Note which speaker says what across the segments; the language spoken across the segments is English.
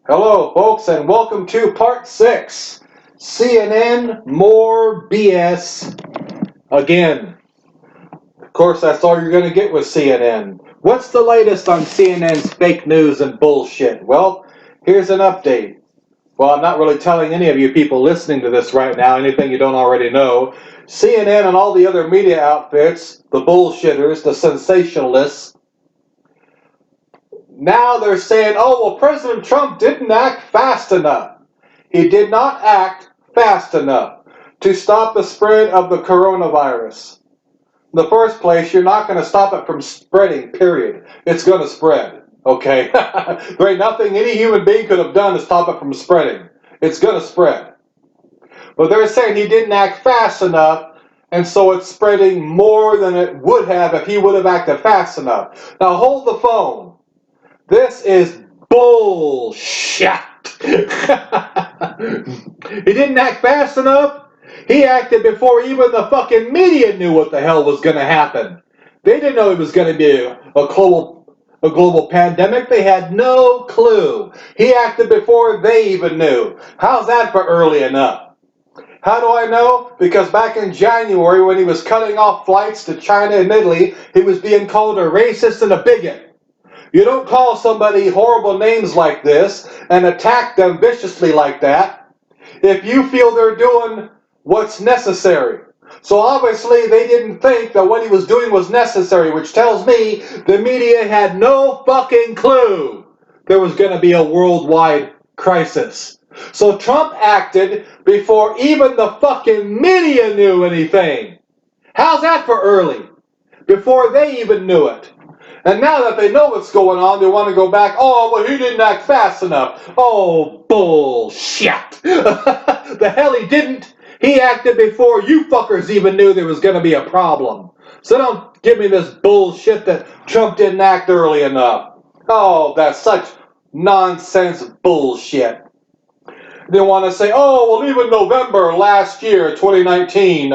Speaker 1: Hello, folks, and welcome to part 6. CNN, more BS again. Of course, that's all you're going to get with CNN. What's the latest on CNN's fake news and bullshit? Well, here's an update. Well, I'm not really telling any of you people listening to this right now anything you don't already know. CNN and all the other media outfits, the bullshitters, the sensationalists, now they're saying, oh, well, President Trump didn't act fast enough. He did not act fast enough to stop the spread of the coronavirus. In the first place, you're not going to stop it from spreading, period. It's going to spread, okay? There ain't nothing any human being could have done to stop it from spreading. It's going to spread. But they're saying he didn't act fast enough, and so it's spreading more than it would have if he would have acted fast enough. Now, hold the phone. This is bullshit. He didn't act fast enough. He acted before even the fucking media knew what the hell was going to happen. They didn't know it was going to be a global pandemic. They had no clue. He acted before they even knew. How's that for early enough? How do I know? Because back in January, when he was cutting off flights to China and Italy, he was being called a racist and a bigot. You don't call somebody horrible names like this and attack them viciously like that if you feel they're doing what's necessary. So obviously they didn't think that what he was doing was necessary, which tells me the media had no fucking clue there was going to be a worldwide crisis. So Trump acted before even the fucking media knew anything. How's that for early? Before they even knew it. And now that they know what's going on, they want to go back, oh, well, he didn't act fast enough. Oh, bullshit. The hell he didn't. He acted before you fuckers even knew there was going to be a problem. So don't give me this bullshit that Trump didn't act early enough. Oh, that's such nonsense bullshit. They want to say, oh, well, even November last year, 2019,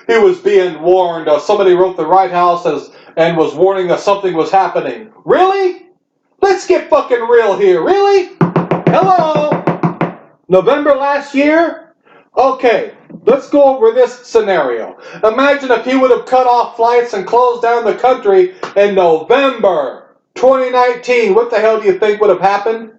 Speaker 1: he was being warned. Somebody wrote the White House and was warning us something was happening. Really? Let's get fucking real here. Really? Hello? November last year? Okay, let's go over this scenario. Imagine if he would have cut off flights and closed down the country in November 2019. What the hell do you think would have happened?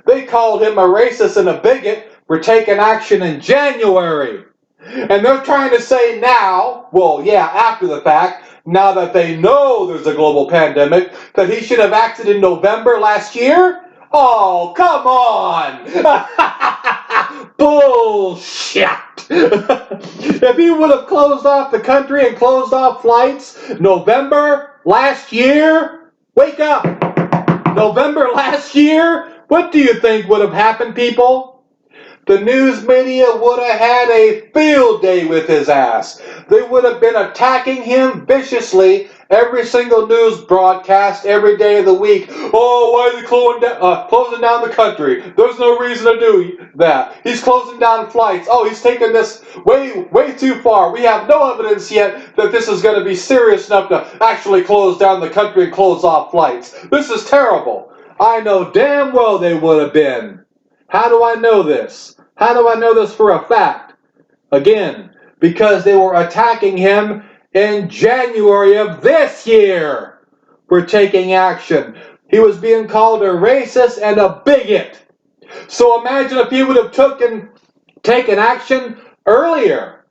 Speaker 1: They called him a racist and a bigot for taking action in January. And they're trying to say now, well, yeah, after the fact, now that they know there's a global pandemic, that he should have acted in November last year? Oh, come on! Bullshit! If he would have closed off the country and closed off flights November last year, wake up! November last year? What do you think would have happened, people? The news media would have had a field day with his ass. They would have been attacking him viciously every single news broadcast every day of the week. Oh, why are they closing down the country? There's no reason to do that. He's closing down flights. Oh, he's taking this way too far. We have no evidence yet that this is going to be serious enough to actually close down the country and close off flights. This is terrible. I know damn well they would have been. How do I know this? How do I know this for a fact? Again, because they were attacking him in January of this year for taking action. He was being called a racist and a bigot. So imagine if he would have taken action earlier,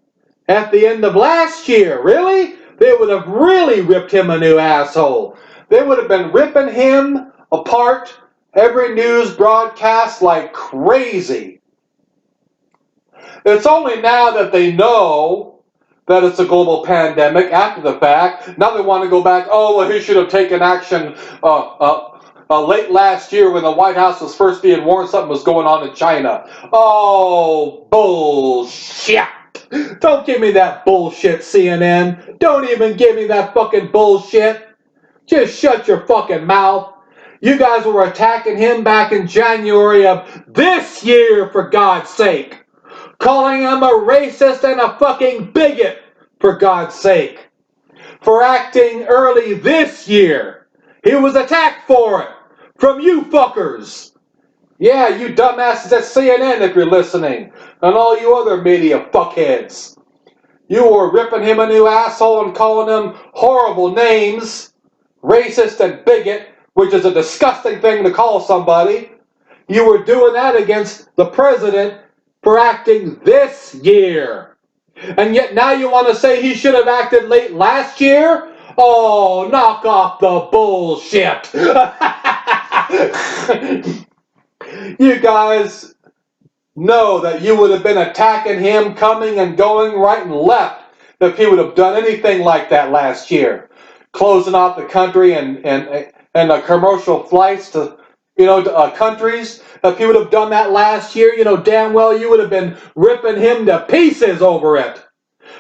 Speaker 1: at the end of last year. Really? They would have really ripped him a new asshole. They would have been ripping him apart every news broadcast like crazy. It's only now that they know that it's a global pandemic after the fact. Now they want to go back, oh, well, he should have taken action late last year when the White House was first being warned something was going on in China. Oh, bullshit. Don't give me that bullshit, CNN. Don't even give me that fucking bullshit. Just shut your fucking mouth. You guys were attacking him back in January of this year, for God's sake. Calling him a racist and a fucking bigot, for God's sake. For acting early this year. He was attacked for it. From you fuckers. Yeah, you dumbasses at CNN if you're listening, and all you other media fuckheads. You were ripping him a new asshole and calling him horrible names, racist and bigot, which is a disgusting thing to call somebody. You were doing that against the president for acting this year. And yet now you want to say he should have acted late last year? Oh, knock off the bullshit. You guys know that you would have been attacking him coming and going right and left if he would have done anything like that last year. Closing off the country and commercial flights to countries. If he would have done that last year, damn well you would have been ripping him to pieces over it.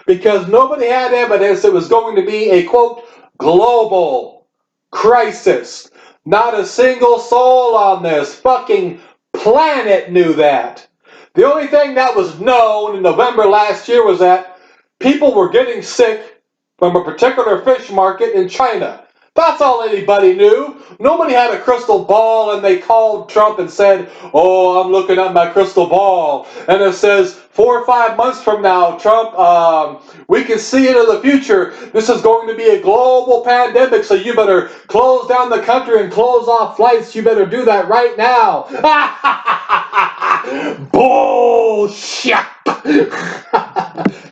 Speaker 1: Because nobody had evidence it was going to be a, quote, global crisis. Not a single soul on this fucking planet knew that. The only thing that was known in November last year was that people were getting sick from a particular fish market in China. That's all anybody knew. Nobody had a crystal ball and they called Trump and said, oh, I'm looking at my crystal ball. And it says, 4 or 5 months from now, Trump, we can see into the future. This is going to be a global pandemic, so you better close down the country and close off flights. You better do that right now. Bullshit.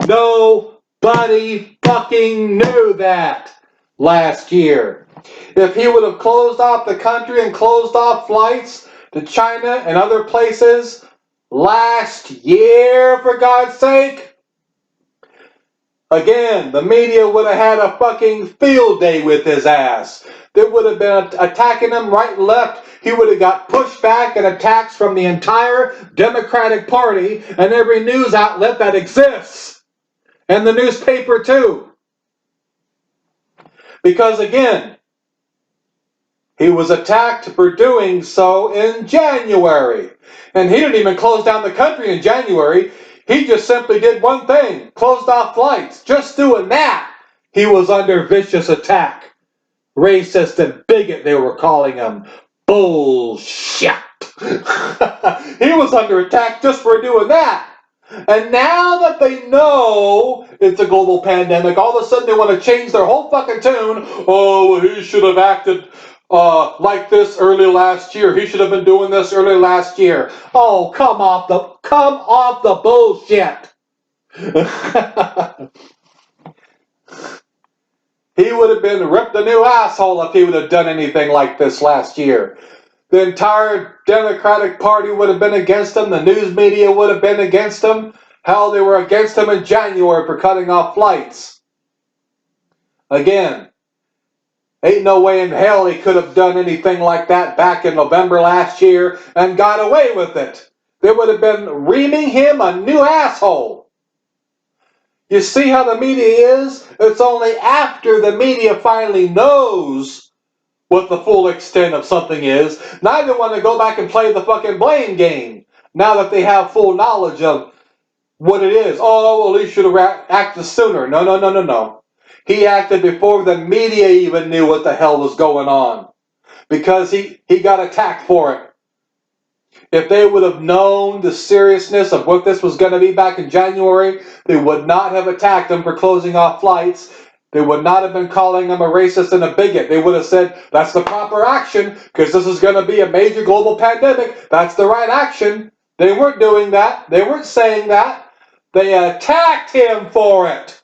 Speaker 1: Nobody fucking knew that last year. If he would have closed off the country and closed off flights to China and other places last year, for God's sake, again, the media would have had a fucking field day with his ass. They would have been attacking him right and left. He would have got pushback and attacks from the entire Democratic Party and every news outlet that exists. And the newspaper too. Because again, he was attacked for doing so in January. And he didn't even close down the country in January. He just simply did one thing, closed off flights. Just doing that, he was under vicious attack. Racist and bigot, they were calling him. Bullshit. He was under attack just for doing that. And now that they know it's a global pandemic, all of a sudden they want to change their whole fucking tune. Oh, well, he should have acted like this early last year. He should have been doing this early last year. Oh, come off the bullshit. He would have been ripped a new asshole if he would have done anything like this last year. The entire Democratic Party would have been against him. The news media would have been against him. Hell, they were against him in January for cutting off flights. Again, ain't no way in hell he could have done anything like that back in November last year and got away with it. They would have been reaming him a new asshole. You see how the media is? It's only after the media finally knows what the full extent of something is. Now they want to go back and play the fucking blame game. Now that they have full knowledge of what it is. Oh, well, he should have acted sooner. No. He acted before the media even knew what the hell was going on. Because he got attacked for it. If they would have known the seriousness of what this was going to be back in January, they would not have attacked him for closing off flights. They would not have been calling him a racist and a bigot. They would have said, that's the proper action, because this is going to be a major global pandemic. That's the right action. They weren't doing that. They weren't saying that. They attacked him for it.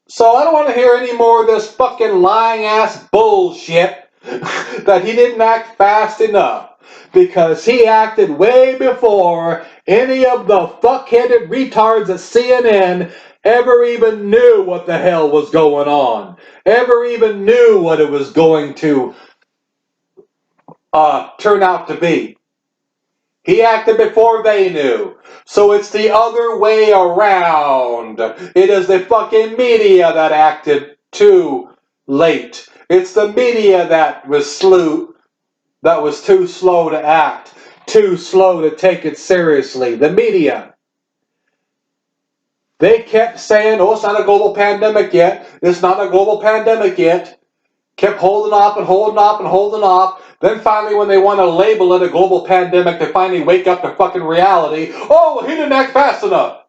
Speaker 1: So I don't want to hear any more of this fucking lying ass bullshit that he didn't act fast enough. Because he acted way before any of the fuck-headed retards at CNN ever even knew what the hell was going on. Ever even knew what it was going to turn out to be. He acted before they knew. So it's the other way around. It is the fucking media that acted too late. It's the media that was too slow to act, too slow to take it seriously. The media. They kept saying, oh, it's not a global pandemic yet. It's not a global pandemic yet. Kept holding off and holding off and holding off. Then finally, when they want to label it a global pandemic, they finally wake up to fucking reality. Oh, he didn't act fast enough.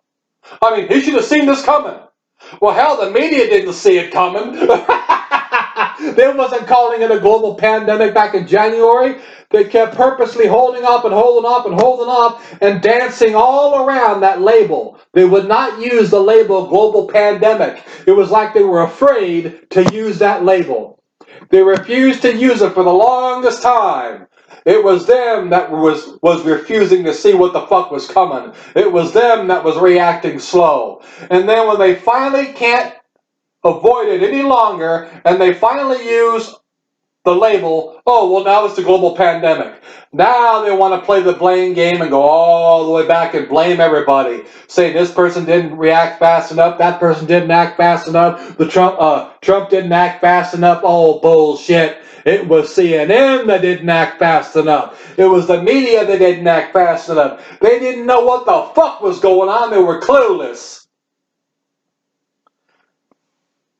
Speaker 1: I mean, he should have seen this coming. Well, hell, the media didn't see it coming. They wasn't calling it a global pandemic back in January. They kept purposely holding up and holding up and holding up and dancing all around that label. They would not use the label global pandemic. It was like they were afraid to use that label. They refused to use it for the longest time. It was them that was refusing to see what the fuck was coming. It was them that was reacting slow. And then when they finally can't avoid it any longer, and they finally use the label, oh, well, now it's the global pandemic. Now they want to play the blame game and go all the way back and blame everybody. Saying this person didn't react fast enough, that person didn't act fast enough, Trump didn't act fast enough. Oh, bullshit. It was CNN that didn't act fast enough. It was the media that didn't act fast enough. They didn't know what the fuck was going on. They were clueless.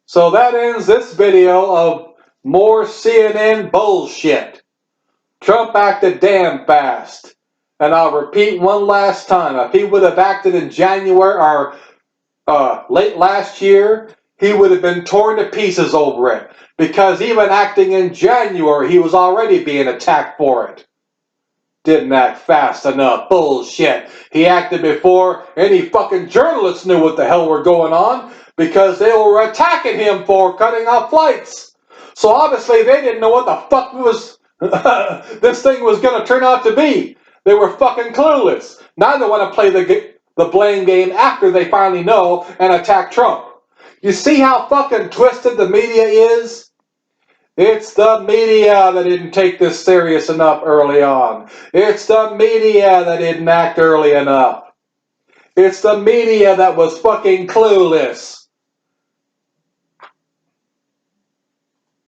Speaker 1: So that ends this video of more CNN bullshit. Trump acted damn fast. And I'll repeat one last time. If he would have acted in January or late last year, he would have been torn to pieces over it. Because even acting in January, he was already being attacked for it. Didn't act fast enough. Bullshit. He acted before any fucking journalists knew what the hell were going on because they were attacking him for cutting off flights. So obviously they didn't know what the fuck was this thing was going to turn out to be. They were fucking clueless. Now they want to play the blame game after they finally know and attack Trump. You see how fucking twisted the media is? It's the media that didn't take this serious enough early on. It's the media that didn't act early enough. It's the media that was fucking clueless.